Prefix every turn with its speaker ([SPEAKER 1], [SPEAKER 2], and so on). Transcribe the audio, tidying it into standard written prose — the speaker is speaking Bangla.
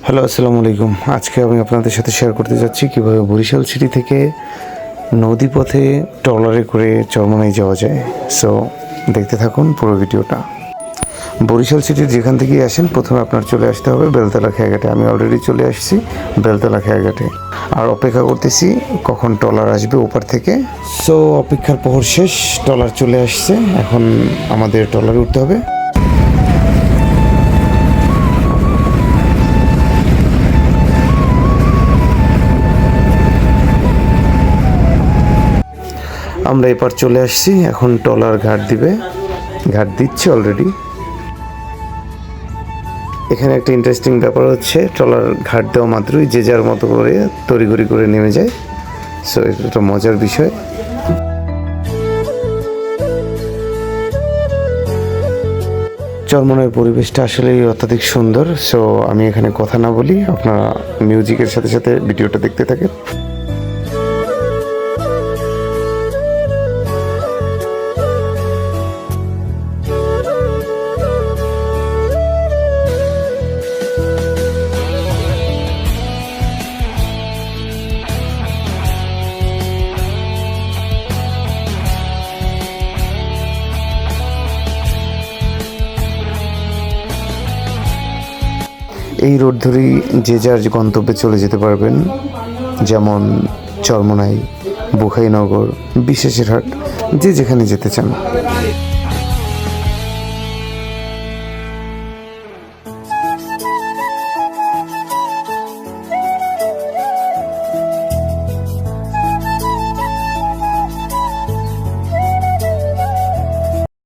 [SPEAKER 1] হ্যালো, আসসালামু আলাইকুম। আজকে আমি আপনাদের সাথে শেয়ার করতে যাচ্ছি কীভাবে বরিশাল সিটি থেকে নদীপথে ট্রলারে করে চরমোনাই যাওয়া যায়। সো দেখতে থাকুন পুরো ভিডিওটা। বরিশাল সিটির যেখান থেকেই আসেন প্রথমে আপনার চলে আসতে হবে বেলতলা খেয়াঘাটে। আমি অলরেডি চলে আসছি বেলতলা খেয়াঘাটে আর অপেক্ষা করতেছি কখন ট্রলার আসবে ওপার থেকে। সো অপেক্ষার প্রহর শেষ, ট্রলার চলে আসছে। এখন আমাদের ট্রলারে উঠতে হবে। আমরা এপার চলে আসছি, এখন ট্রলার ঘাট দিবে, ঘাট দিচ্ছে অলরেডি। এখানে একটা ইন্টারেস্টিং ব্যাপার হচ্ছে ট্রলার ঘাট দেওয়া মাত্রই যে যার মতো করে তড়িঘড়ি করে নেমে যায়। সো এটা একটা মজার বিষয়। চরমোনাইয়ের পরিবেশটা আসলেই অত্যাধিক সুন্দর। সো আমি এখানে কথা না বলি, আপনারা মিউজিকের সাথে সাথে ভিডিওটা দেখতে থাকেন। এই রোড ধরেই যে যার গন্তব্যে চলে যেতে পারবেন, যেমন চরমোনাই, বুখাইনগর, বিশেষের হাট, যে যেখানে যেতে চান।